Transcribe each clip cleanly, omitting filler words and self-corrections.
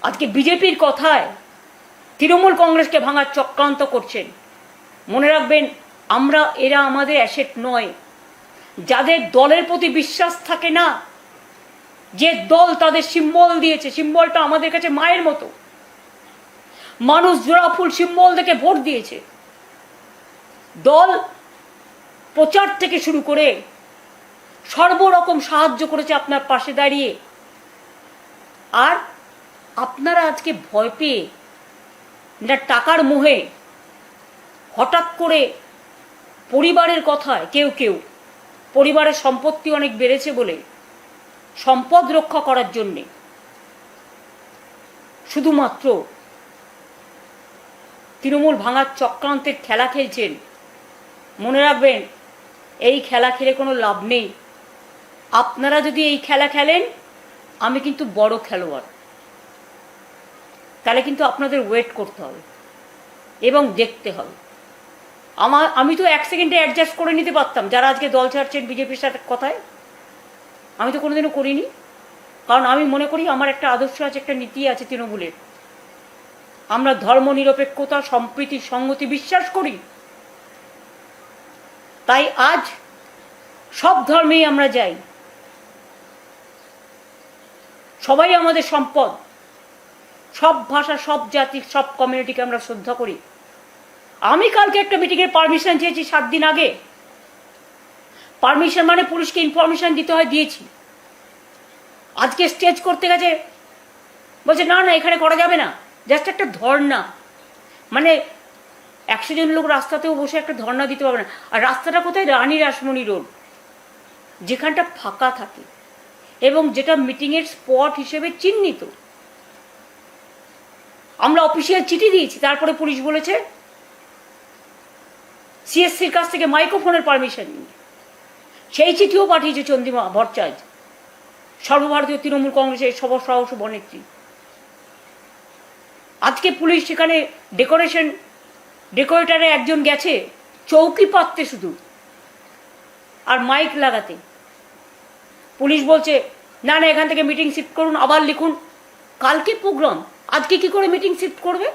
আজকে বিজেপির কথায় তৃণমূল কংগ্রেসকে ভাঙার চক্রান্ত করছেন। মনে রাখবেন, এরা আমাদের অ্যাসেট নয়। যাদের দলের প্রতি বিশ্বাস থাকে না, যে দল তাদের সিম্বল দিয়েছে, সিম্বলটা আমাদের কাছে মায়ের মতো, মানুষ জোড়া ফুল সিম্বল দেখে ভোট দিয়েছে। দল প্রচার থেকে শুরু করে সর্বরকম সাহায্য করেছে আপনার পাশে দাঁড়িয়ে। আর আপনারা আজকে ভয় পেয়ে না টাকার মোহে হঠাৎ করে পরিবারের কথায় কেউ পরিবারের সম্পত্তি অনেক বেড়েছে বলে সম্পদ রক্ষা করার জন্যে শুধুমাত্র তৃণমূল ভাঙার চক্রান্তের খেলা খেলছেন। মনে রাখবেন, এই খেলা খেলে কোনো লাভ নেই। আপনারা যদি এই খেলা খেলেন, আমি কিন্তু বড় খেলোয়াড়, তাহলে কিন্তু আপনাদের ওয়েট করতে হবে এবং দেখতে হবে। আমি তো 1 সেকেন্ডে অ্যাডজাস্ট করে নিতে পারতাম। যারা আজকে দল ছাড়ছেন বিজেপির সাথে কথায়, আমি তো কোনোদিনও করিনি। কারণ আমি মনে করি আমার একটা আদর্শ আছে, একটা নীতি আছে তৃণমূলের। আমরা ধর্মনিরপেক্ষতা, সম্প্রীতি, সংহতি বিশ্বাস করি। তাই আজ সব ধর্মেই আমরা যাই, সবাই আমাদের সম্পদ। সব ভাষা, সব জাতি, সব কমিউনিটিকে আমরা শ্রদ্ধা করি। আমি কালকে একটা মিটিংয়ের পারমিশন চেয়েছি 7 দিন আগে। পারমিশন মানে পুলিশকে ইনফরমেশন দিতে হয়, দিয়েছি। আজকে স্টেজ করতে গেছে, বলছে না এখানে করা যাবে না। জাস্ট একটা ধর্ণা, মানে 100 জন লোক রাস্তাতেও বসে একটা ধর্ণা দিতে পারবে না। আর রাস্তাটা কোথায়? রানী রাসমণি রোড, যেখানটা ফাঁকা থাকে এবং যেটা মিটিংয়ের স্পট হিসেবে চিহ্নিত। আমরা অফিসিয়াল চিঠি দিয়েছি, তারপরে পুলিশ বলেছে সিএসসির কাছ থেকে মাইক্রোফোনের পারমিশন নিয়ে। সেই চিঠিও পাঠিয়েছে চন্দ্রিমা ভট্টাচার্য, সর্বভারতীয় তৃণমূল কংগ্রেসের সহ নেত্রী। আজকে পুলিশ সেখানে ডেকোরেটারে একজন গেছে চৌকি পাততে শুধু, আর মাইক লাগাতে। পুলিশ বলছে না এখান থেকে মিটিং শিফট করুন, আবার লিখুন। কালকে প্রোগ্রাম, আজকে কি করে মিটিং শিফট করবে?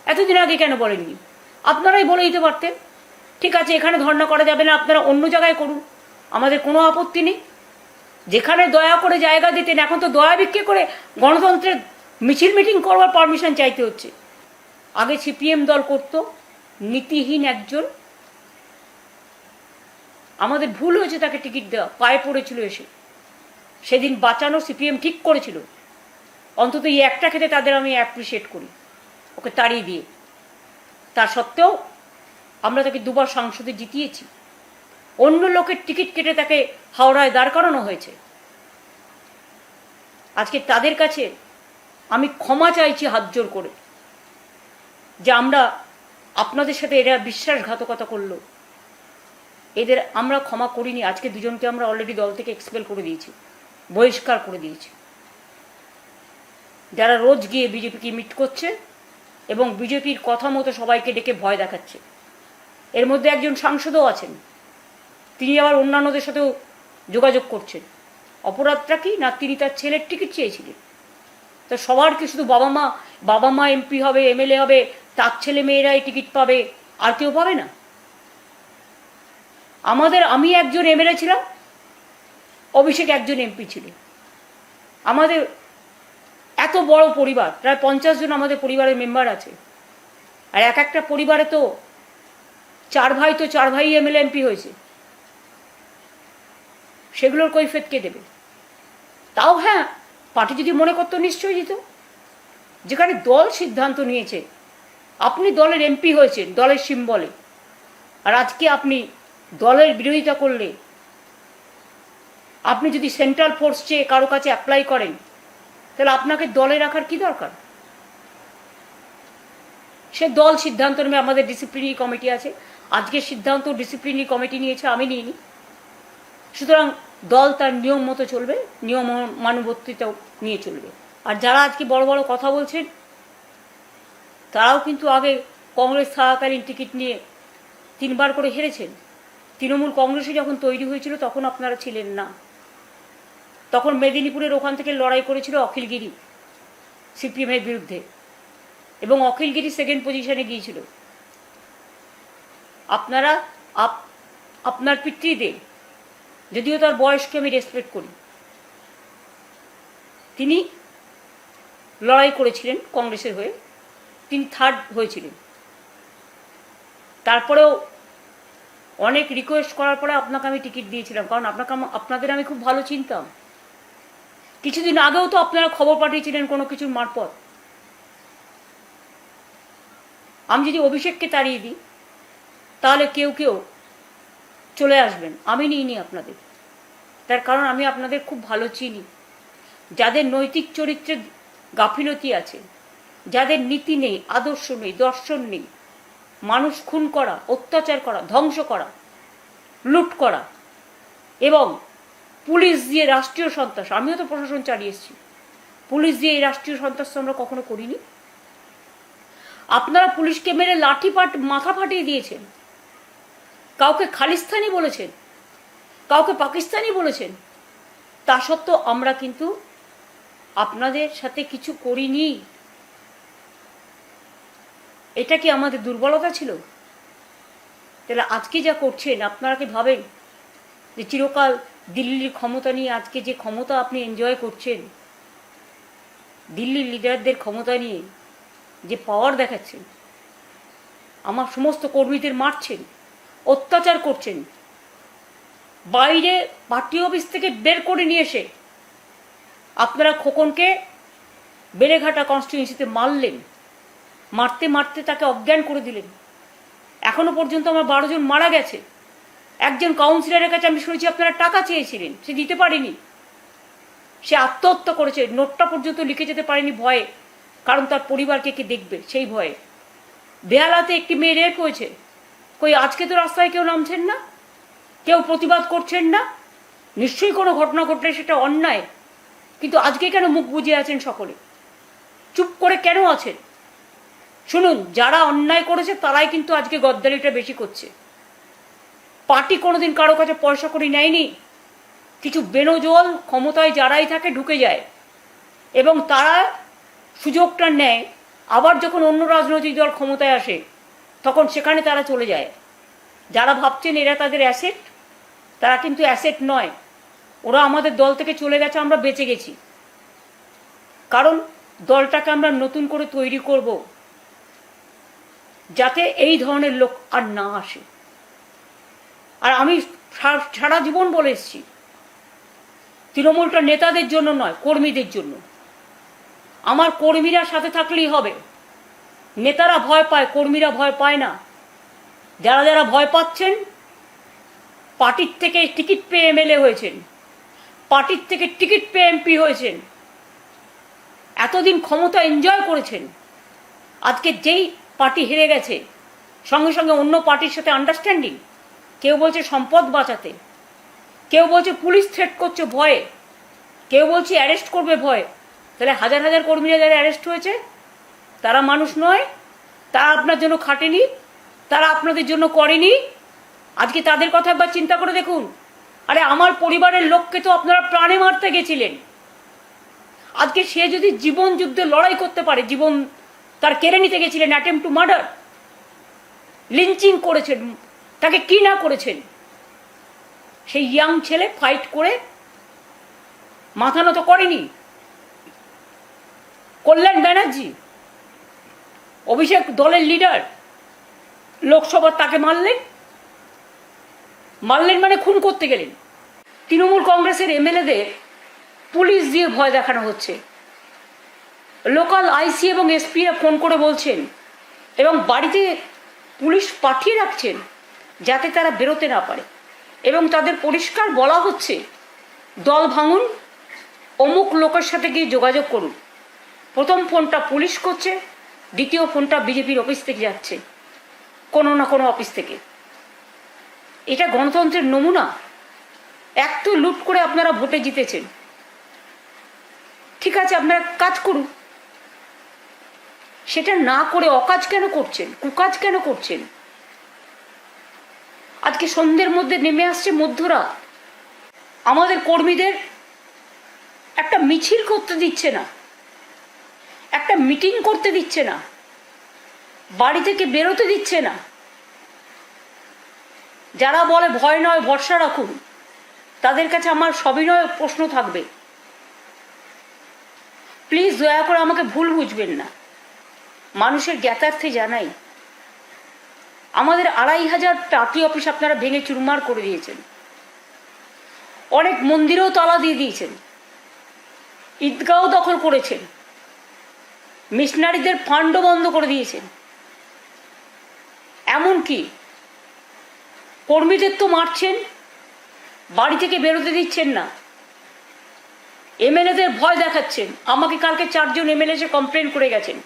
এতদিন আগে কেন বলেননি? আপনারাই বলে দিতে পারতেন, ঠিক আছে এখানে ধর্ণা করা যাবে না, আপনারা অন্য জায়গায় করুন, আমাদের কোনো আপত্তি নেই। যেখানে দয়া করে জায়গা দিতেন, এখন তো দয়া ভিক্ষে করে গণতন্ত্রের মিছিল মিটিং করবার পারমিশন চাইতে হচ্ছে। আগে সিপিএম দল করত, নীতিহীন একজন। আমাদের ভুল হয়েছে তাকে টিকিট দেওয়া, পায়ে পড়েছিল এসে। সেদিন বাঁচানো সিপিএম ঠিক করেছিল। অন্তত এই একটা ক্ষেত্রে তাদের আমি অ্যাপ্রিসিয়েট করি, ওকে তাড়িয়ে দিয়ে। তা সত্ত্বেও আমরা তাকে 2বার সংসদে জিতিয়েছি। অন্য লোকের টিকিট কেটে তাকে হাওড়ায় দাঁড় করানো হয়েছে। আজকে তাদের কাছে আমি ক্ষমা চাইছি হাত জোর করে, যে আমরা আপনাদের সাথে এরা বিশ্বাসঘাতকতা করলো, এদের আমরা ক্ষমা করিনি। আজকে 2জনকে আমরা অলরেডি দল থেকে এক্সপেল করে দিয়েছি, বহিষ্কার করে দিয়েছি। যারা রোজ গিয়ে বিজেপিকে মিট করছে এবং বিজেপির কথা মতো সবাইকে ডেকে ভয় দেখাচ্ছে। এর মধ্যে একজন সাংসদও আছেন, তিনি আবার অন্যান্যদের সাথেও যোগাযোগ করছেন। অপরাধটা কি না, তিনি তার ছেলের টিকিট চেয়েছিলেন। তো সবার কি শুধু বাবা মা এমপি হবে, এমএলএ হবে, তার ছেলে মেয়েরাই টিকিট পাবে, আর কেউ পাবে না? আমি একজন এমএলএ ছিলাম, অভিষেক একজন এমপি ছিলেন। আমাদের এত বড় পরিবার, প্রায় 50 জন আমাদের পরিবারের মেম্বার আছে। আর একটা পরিবারে তো 4 ভাই এমএলএ এমপি হয়েছে। সেগুলোর কৈফিয়ত কে দেবে? তাও হ্যাঁ, পার্টি যদি মনে করতো নিশ্চয়ই দিত। যেখানে দল সিদ্ধান্ত নিয়েছে, আপনি দলের এমপি হয়েছেন দলের সিম্বলে, আর আজকে আপনি দলের বিরোধিতা করলে, আপনি যদি সেন্ট্রাল ফোর্স চেয়ে কারো কাছে অ্যাপ্লাই করেন, তাহলে আপনাকে দলে রাখার কি দরকার? সে দল সিদ্ধান্ত নেবে। আমাদের ডিসিপ্লিনারি কমিটি আছে, আজকে সিদ্ধান্ত ডিসিপ্লিনারি কমিটি নিয়েছে, আমি নিইনি। সুতরাং দল তার নিয়ম মতো চলবে, নিয়ম মানবর্তিতাও নিয়ে চলবে। আর যারা আজকে বড় বড় কথা বলছেন, তারাও কিন্তু আগে কংগ্রেস থাকাকালীন টিকিট নিয়ে 3বার করে হেরেছেন। তৃণমূল কংগ্রেসে যখন তৈরি হয়েছিল তখন আপনারা ছিলেন না। তখন মেদিনীপুরের ওখান থেকে লড়াই করেছিল অখিলগিরি, সিপিএমের বিরুদ্ধে, এবং অখিলগিরি সেকেন্ড পজিশনে গিয়েছিল। আপনারা আপনার পিতৃদেব, যদিও তার বয়সকে আমি রেসপেক্ট করি, তিনি লড়াই করেছিলেন কংগ্রেসের হয়ে, তিনি থার্ড হয়েছিলেন। তারপরেও অনেক রিকোয়েস্ট করার পরে আপনাকে আমি টিকিট দিয়েছিলাম, কারণ আপনাদের আমি খুব ভালো চিনতাম। কিছুদিন আগেও তো আপনারা খবর পাঠিয়েছিলেন কোনো কিছুর মারফত। আমি যদি অভিষেককে তাড়িয়ে দিই তাহলে কেউ কেউ চলে আসবেন, আমি নিইনি আপনাদের। তার কারণ আমি আপনাদের খুব ভালো চিনি। যাদের নৈতিক চরিত্রের গাফিলতি আছে, যাদের নীতি নেই, আদর্শ নেই, দর্শন নেই, মানুষ খুন করা, অত্যাচার করা, ধ্বংস করা, লুট করা, এবং পুলিশ দিয়ে রাষ্ট্রীয় সন্ত্রাস, আমিও তো প্রশাসন চালিয়ে এসেছি, পুলিশ দিয়ে এই রাষ্ট্রীয় সন্ত্রাস আমরা কখনো করিনি। আপনারা পুলিশকে মেরে মাথা ফাটিয়ে দিয়েছেন, কাউকে খালিস্তানি বলেছেন, কাউকে পাকিস্তানি বলেছেন। তা সত্ত্বেও আমরা কিন্তু আপনাদের সাথে কিছু করিনি। এটা কি আমাদের দুর্বলতা ছিল? তাহলে আজকে যা করছেন, আপনারা কি ভাবেন যে চিরকাল দিল্লির ক্ষমতা নিয়ে, আজকে যে ক্ষমতা আপনি এনজয় করছেন, দিল্লির লিডারদের ক্ষমতা নিয়ে যে পাওয়ার দেখাচ্ছেন, আমার সমস্ত কর্মীদের মারছেন, অত্যাচার করছেন, বাইরে পার্টি অফিস থেকে বের করে নিয়ে এসে আপনারা খোকনকে বেলেঘাটা কনস্টিটিউয়েন্সিতে মারলেন, মারতে মারতে তাকে অজ্ঞান করে দিলেন। এখনো পর্যন্ত আমার 12 জন মারা গেছে। একজন কাউন্সিলরের কাছে আমি শুনেছি আপনারা টাকা চেয়েছিলেন, সে দিতে পারেনি, সে আত্মহত্যা করেছে, নোটটা পর্যন্ত লিখে যেতে পারেনি ভয়ে, কারণ তার পরিবারকে কে দেখবে সেই ভয়ে। বেহালাতে একটি মেয়ে রেপ হয়েছে, কই আজকে তো রাস্তায় কেউ নামছেন না, কেউ প্রতিবাদ করছেন না। নিশ্চয়ই কোনো ঘটনা ঘটলে সেটা অন্যায়, কিন্তু আজকে কেন মুখ বুজিয়ে আছেন সকলে, চুপ করে কেন আছেন? শুনুন, যারা অন্যায় করেছে তারাই কিন্তু আজকে গদ্দারিটা বেশি করছে। পার্টি কোনোদিন কারো কাছে পয়সা করে নেয়নি। কিছু বেনজল ক্ষমতায় যারাই থাকে ঢুকে যায়, এবং তারা সুযোগটা নেয়, আবার যখন অন্য রাজনৈতিক দল ক্ষমতায় আসে তখন সেখানে তারা চলে যায়। যারা ভাবছেন এরা তাদের অ্যাসেট, তারা কিন্তু অ্যাসেট নয়। ওরা আমাদের দল থেকে চলে গেছে, আমরা বেঁচে গেছি, কারণ দলটাকে আমরা নতুন করে তৈরি করব যাতে এই ধরনের লোক আর না আসে। আর আমি সারা জীবন বলে এসেছি, তৃণমূলটা নেতাদের জন্য নয়, কর্মীদের জন্য। আমার কর্মীরা সাথে থাকলেই হবে। নেতারা ভয় পায়, কর্মীরা ভয় পায় না। যারা যারা ভয় পাচ্ছেন, পার্টির থেকে টিকিট পেয়ে এমএলএ হয়েছেন, পার্টির থেকে টিকিট পেয়ে এমপি হয়েছেন, এতদিন ক্ষমতা এনজয় করেছেন, আজকে যেই পার্টি হেরে গেছে সঙ্গে সঙ্গে অন্য পার্টির সাথে আন্ডারস্ট্যান্ডিং। কেউ বলছে সম্পদ বাঁচাতে, কেউ বলছে পুলিশ থ্রেট করছে ভয়ে, কেউ বলছে অ্যারেস্ট করবে ভয়ে। তাহলে হাজার হাজার কর্মীরা যারা অ্যারেস্ট হয়েছে তারা মানুষ নয়, তারা আপনার জন্য খাটেনি, তারা আপনাদের জন্য করেনি। আজকে তাদের কথা একবার চিন্তা করে দেখুন। আরে আমার পরিবারের লোককে তো আপনারা প্রাণে মারতে গেছিলেন। আজকে সে যদি জীবন যুদ্ধে লড়াই করতে পারে, জীবন তার কেড়ে নিতে গেছিলেন, অ্যাটেম্প টু মার্ডার, লিঞ্চিং করেছেন, তাকে কি না করেছেন। সেই ইয়াং ছেলে ফাইট করে মাথা নত করেনি। কল্যাণ ব্যানার্জি, অভিষেক দলের লিডার, লোকসভা তাকে মারলেন মানে খুন করতে গেলেন। তৃণমূল কংগ্রেসের এমএলএদের পুলিশ দিয়ে ভয় দেখানো হচ্ছে। লোকাল আইসি এবং এসপিরা ফোন করে বলছেন এবং বাড়িতে পুলিশ পাঠিয়ে রাখছেন যাতে তারা বেরোতে না পারে, এবং তাদের পরিষ্কার বলা হচ্ছে দল ভাঙুন, অমুক লোকের সাথে গিয়ে যোগাযোগ করুন। প্রথম ফোনটা পুলিশ করছে, দ্বিতীয় ফোনটা বিজেপির অফিস থেকে যাচ্ছে, কোনো না কোনো অফিস থেকে। এটা গণতন্ত্রের নমুনা? এক তো লুট করে আপনারা ভোটে জিতেছেন, ঠিক আছে আপনারা কাজ করুন, সেটা না করে অকাজ কেন করছেন, কুকাজ কেন করছেন? আজকে সন্ধ্যের মধ্যে নেমে আসছে মধ্যরাত, আমাদের কর্মীদের একটা মিছিল করতে দিচ্ছে না। একটা মিটিং করতে দিচ্ছে না, বাড়ি থেকে বেরোতে দিচ্ছে না। যারা বলে ভয় নয় ভরসা রাখুন, তাদের কাছে আমার সবিনয় প্রশ্ন থাকবে, প্লিজ দয়া করে আমাকে ভুল বুঝবেন না। মানুষের জ্ঞাতার্থে জানাই, আমাদের 2500 পার্টি অফিস আপনারা ভেঙে চুরমার করে দিয়েছেন, অনেক মন্দিরেও তালা দিয়ে দিয়েছেন, ঈদগাঁও দখল করেছেন, মিশনারিদের ফান্ডও বন্ধ করে দিয়েছেন, এমনকি কর্মীদের তো মারছেন, বাড়ি থেকে বেরোতে দিচ্ছেন না, এমএলএদের ভয় দেখাচ্ছেন। আমাকে কালকে 4 জন এমএলএ এসে কমপ্লেন করে গেছেন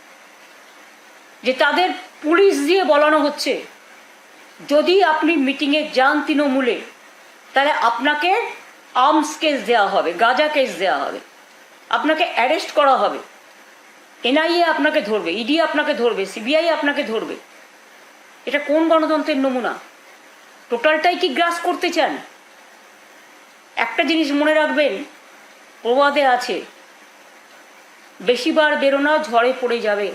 যে তাদের পুলিশ দিয়ে বলানো হচ্ছে যদি আপনি মিটিংয়ে যান তৃণমূলে, তাহলে আপনাকে আর্মস কেস দেওয়া হবে, গাঁজা কেস দেওয়া হবে, আপনাকে অ্যারেস্ট করা হবে, এনআইএ আপনাকে ধরবে, ইডি আপনাকে ধরবে, সিবিআই আপনাকে ধরবে। এটা কোন গণতন্ত্রের নমুনা? টোটালটাই কি গ্রাস করতে চান? একটা জিনিস মনে রাখবেন, প্রবাদে আছে, বেশিবার বেরোনা ঝড়ে পড়ে যাবে।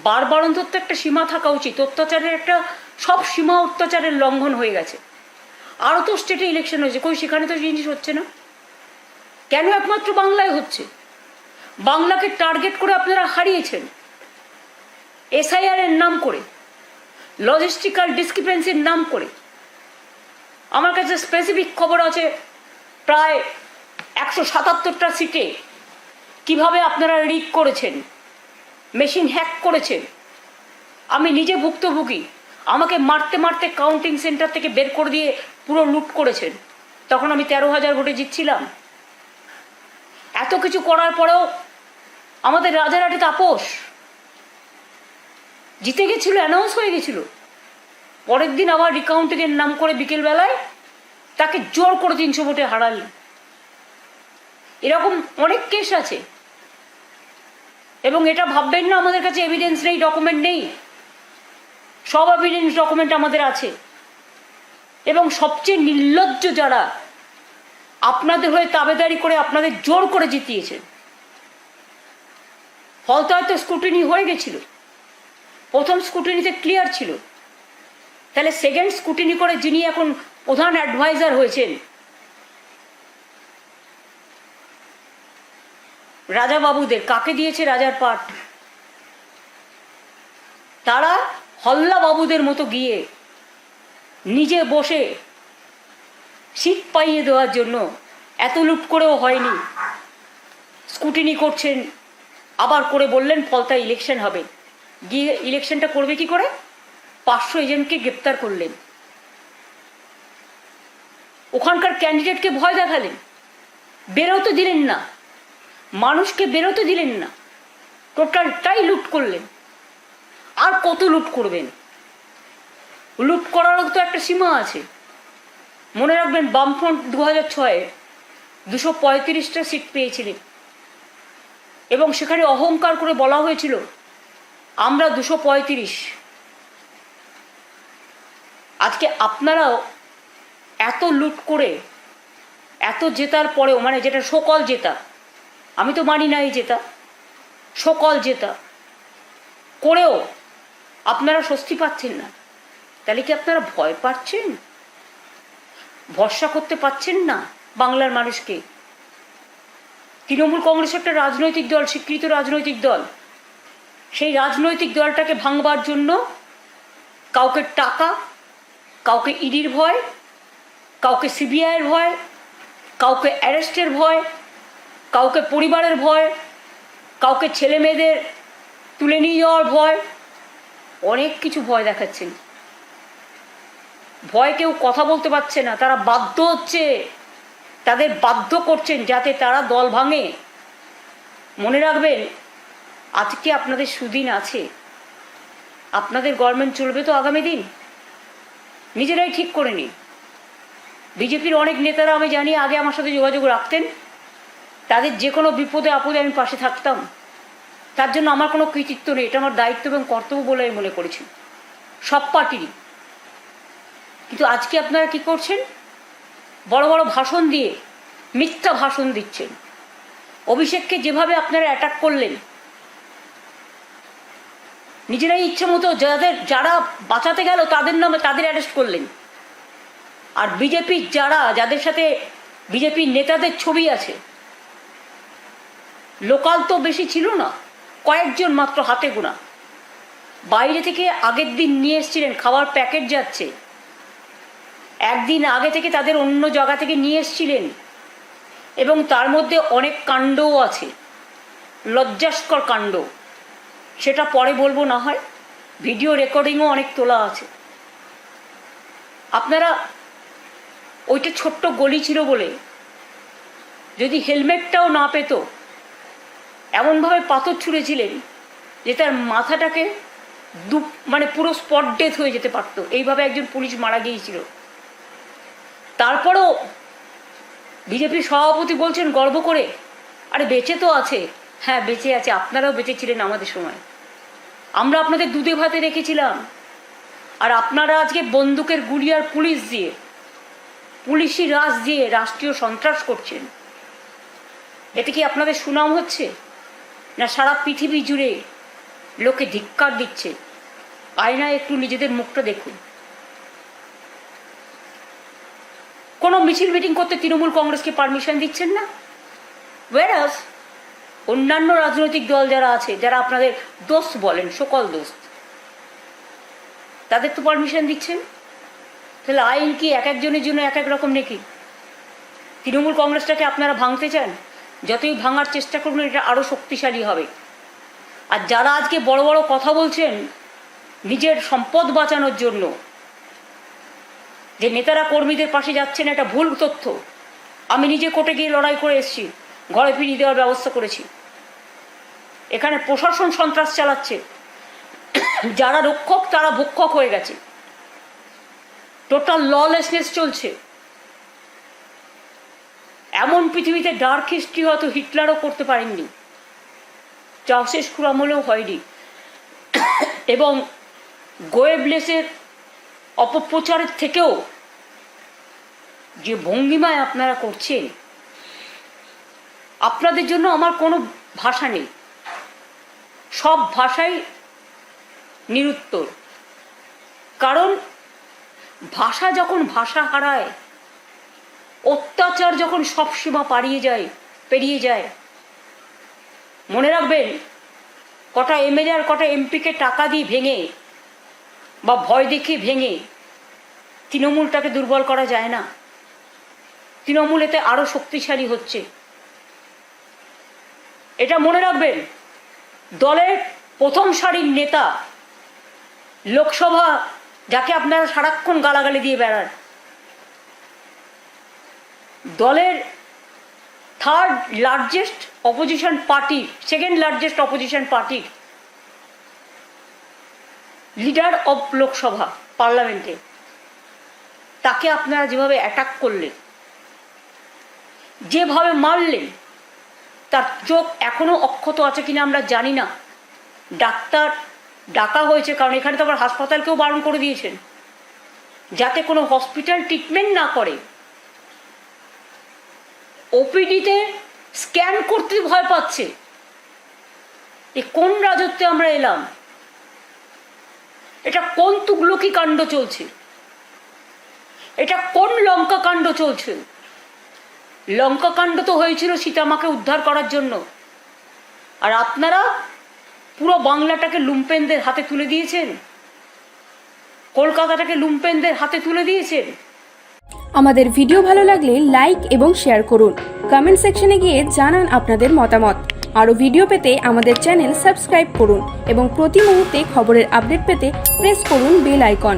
বারবার অন্তত একটা সীমা থাকা উচিত। অত্যাচারের একটা সব সীমা অত্যাচারের লঙ্ঘন হয়ে গেছে। আরও তো স্টেটে ইলেকশন হয়েছে, কই সেখানে তো জিনিস হচ্ছে না কেন? একমাত্র বাংলায় হচ্ছে। বাংলাকে টার্গেট করে আপনারা হারিয়েছেন এসআইআর এর নাম করে, লজিস্টিক্যাল ডিসক্রিপেন্সির নাম করে। আমার কাছে স্পেসিফিক খবর আছে, প্রায় 177টা সিটে কিভাবে আপনারা রিগ করেছেন, মেশিন হ্যাক করেছেন। আমি নিজে ভুক্তভোগী, আমাকে মারতে মারতে কাউন্টিং সেন্টার থেকে বের করে দিয়ে পুরো লুট করেছেন। তখন আমি 13,000 ভোটে জিতছিলাম। এত কিছু করার পরেও আমাদের রাজারহাটে তাপস জিতে গেছিল, অ্যানাউন্স হয়ে গেছিল। পরের দিন আবার রিকাউন্টিংয়ের নাম করে বিকেলবেলায় তাকে জোর করে 300 ভোটে হারালেন। এরকম অনেক কেস আছে। এবং এটা ভাববেন না আমাদের কাছে এভিডেন্স নেই, ডকুমেন্ট নেই। সব এভিডেন্স ডকুমেন্ট আমাদের আছে। এবং সবচেয়ে নির্লজ্জ যারা আপনাদের হয়ে তাবেদারি করে আপনাদের জোর করে জিতিয়েছেন। ফলতে হয়তো স্ক্রুটিনি হয়ে গেছিল, প্রথম স্ক্রুটিনিতে ক্লিয়ার ছিল, তাহলে সেকেন্ড স্ক্রুটিনি করে যিনি এখন প্রধান অ্যাডভাইজার হয়েছেন, রাজা বাবুদের কাকে দিয়েছে রাজার পাট? তারা হল্লা বাবুদের মতো গিয়ে নিজে বসে সিট পাইয়ে দেওয়ার জন্য এত লুট করেও হয়নি, স্ক্রুটিনি করছেন, আবার করে বললেন ফলতায় ইলেকশন হবে। গিয়ে ইলেকশনটা করবে কি করে? 500 এজেন্টকে গ্রেপ্তার করলেন, ওখানকার ক্যান্ডিডেটকে ভয় দেখালেন, বেরোতে দিলেন না, মানুষকে বেরোতে দিলেন না, টোটালটাই লুট করলেন। আর কত লুট করবেন? লুট করারও তো একটা সীমা আছে। মনে রাখবেন, বামফ্রন্ট 2006-এ 235টা সিট পেয়েছিলেন এবং সেখানে অহংকার করে বলা হয়েছিল আমরা 235। আজকে আপনারাও এত লুট করে এত জেতার পরেও, মানে যেটা সকল জেতা, আমি তো মানি না এই জেতা, সকল জেতা করেও আপনারা স্বস্তি পাচ্ছেন না। তাহলে কি আপনারা ভয় পাচ্ছেন? ভরসা করতে পাচ্ছেন না বাংলার মানুষকে? তৃণমূল কংগ্রেস একটা রাজনৈতিক দল, স্বীকৃত রাজনৈতিক দল। সেই রাজনৈতিক দলটাকে ভাঙবার জন্য কাউকে টাকা, কাউকে ইডির ভয়, কাউকে সিবিআইয়ের ভয়, কাউকে অ্যারেস্টের ভয়, কাউকে পরিবারের ভয়, কাউকে ছেলে মেয়েদের তুলে নিয়ে যাওয়ার ভয়, অনেক কিছু ভয় দেখাচ্ছেন। ভয় কেউ কথা বলতে পারছে না, তারা বাধ্য হচ্ছে, তাদের বাধ্য করছেন যাতে তারা দল ভাঙে। মনে রাখবেন, আজকে আপনাদের সুদিন আছে, আপনাদের গভর্নমেন্ট চলবে তো আগামী দিন, নিজেরাই ঠিক করে নিন। বিজেপির অনেক নেতারা আমি জানি আগে আমার সাথে যোগাযোগ রাখতেন, তাদের যে কোনো বিপদে আপদে আমি পাশে থাকতাম। তার জন্য আমার কোনো কৃতিত্ব নেই, এটা আমার দায়িত্ব এবং কর্তব্য বলে আমি মনে করেছি, সব পার্টিরই। কিন্তু আজকে আপনারা কি করছেন? বড় বড় ভাষণ দিয়ে মিথ্যা ভাষণ দিচ্ছেন, অভিষেককে যেভাবে আপনারা অ্যাটাক করলেন, নিজেরাই ইচ্ছে মতো যারা বাঁচাতে গেল তাদের নামে তাদের অ্যারেস্ট করলেন। আর বিজেপির যাদের সাথে বিজেপির নেতাদের ছবি আছে, লোকাল তো বেশি ছিল না, কয়েকজন মাত্র হাতে গোনা, বাইরে থেকে আগের দিন নিয়ে এসেছিলেন, খাবার প্যাকেট যাচ্ছে, একদিন আগে থেকে তাদের অন্য জায়গা থেকে নিয়ে এসেছিলেন, এবং তার মধ্যে অনেক কাণ্ডও আছে, লজ্জাস্কর কাণ্ড, সেটা পরে বলবো না হয়, ভিডিও রেকর্ডিংও অনেক তোলা আছে। আপনারা ওইটা ছোট্ট গলি ছিল বলে যদি হেলমেটটাও না পেত, এমনভাবে পাথর ছুঁড়েছিলেন যে তার মাথাটাকে মানে পুরো স্পট ডেথ হয়ে যেতে পারত। এইভাবে একজন পুলিশ মারা গিয়েছিল। তারপরও বিজেপির সভাপতি বলছেন গর্ব করে, আরে বেঁচে তো আছে। হ্যাঁ বেঁচে আছে, আপনারাও বেঁচে ছিলেন আমাদের সময়, আমরা আপনাদের দুধে ভাতে রেখেছিলাম, আর আপনারা আজকে বন্দুকের গুলি আর পুলিশি রাজ দিয়ে রাষ্ট্রীয় সন্ত্রাস করছেন। এতে কি আপনাদের সুনাম হচ্ছে? না সারা পৃথিবী জুড়ে লোকে ধিক্কার দিচ্ছে? আয়নায় একটু নিজেদের মুখটা দেখুন। কোনো মিছিল মিটিং করতে তৃণমূল কংগ্রেসকে পারমিশন দিচ্ছেন না, ওয়েরাস অন্যান্য রাজনৈতিক দল যারা আছে, যারা আপনাদের দোস্ত বলেন, সকল দোস্ত, তাদের তো পারমিশন দিচ্ছেন। তাহলে আইন কি এক একজনের জন্য এক এক রকম নাকি? তৃণমূল কংগ্রেসটাকে আপনারা ভাঙতে চান, যতই ভাঙার চেষ্টা করবেন এটা আরও শক্তিশালী হবে। আর যারা আজকে বড় বড় কথা বলছেন নিজের সম্পদ বাঁচানোর জন্য, যে নেতারা কর্মীদের পাশে যাচ্ছেন, এটা ভুল তথ্য। আমি নিজে কোর্টে গিয়ে লড়াই করে এসেছি, ঘরে ফিরিয়ে দেওয়ার ব্যবস্থা করেছি। এখানে প্রশাসন সন্ত্রাস চালাচ্ছে, যারা রক্ষক তারা ভক্ষক হয়ে গেছে, টোটাল ললেসনেস চলছে। এমন পৃথিবীতে ডার্ক হিস্ট্রি হয়তো হিটলারও করতে পারেননি, চাউশেস্কুর আমলেও হয়নি। এবং গোয়েবলেসের অপপ্রচারের থেকেও যে ভঙ্গিমায় আপনারা করছেন, আপনাদের জন্য আমার কোনো ভাষা নেই, সব ভাষাই নিরুত্তর। কারণ ভাষা যখন ভাষা হারায়, অত্যাচার যখন সব সীমা পেরিয়ে যায়, মনে রাখবেন কটা এমএলএ আর কটা এমপিকে টাকা দিয়ে ভেঙে বা ভয় দেখিয়ে ভেঙে তৃণমূলটাকে দুর্বল করা যায় না। তৃণমূল এতে আরও শক্তিশালী হচ্ছে, এটা মনে রাখবেন। দলের প্রথম সারির নেতা, লোকসভা যাকে আপনারা সারাক্ষণ গালাগালি দিয়ে বেড়ান, দলের third largest opposition party, second largest opposition পার্টির লিডার অব লোকসভা পার্লামেন্টে, তাকে আপনারা যেভাবে অ্যাটাক করলেন, যেভাবে মারলেন, তার চোখ এখনো অক্ষত আছে কিনা আমরা জানি না। ডাক্তার ডাকা হয়েছে, কারণ এখানে তো আবার হাসপাতালকেও বারণ করে দিয়েছেন যাতে কোনো হসপিটাল ট্রিটমেন্ট না করে। ওপিডিতে স্ক্যান করতে ভয় পাচ্ছে। এ কোন রাজত্বে আমরা এলাম? এটা কোন তুগলকি কাণ্ড চলছে? এটা কোন লঙ্কা কাণ্ড চলছে? লঙ্কা কাণ্ড তো হয়েছিল সীতামাকে উদ্ধার করার জন্য, আর আপনারা পুরো বাংলাটাকে লুম্পেনদের হাতে তুলে দিয়েছেন, কলকাতাটাকে লুম্পেনদের হাতে তুলে দিয়েছেন। আমাদের ভিডিও ভালো লাগলে লাইক এবং শেয়ার করুন, কমেন্ট সেকশনে গিয়ে জানান আপনাদের মতামত। আরও ভিডিও পেতে আমাদের চ্যানেল সাবস্ক্রাইব করুন এবং প্রতি মুহূর্তে খবরের আপডেট পেতে প্রেস করুন বেল আইকন।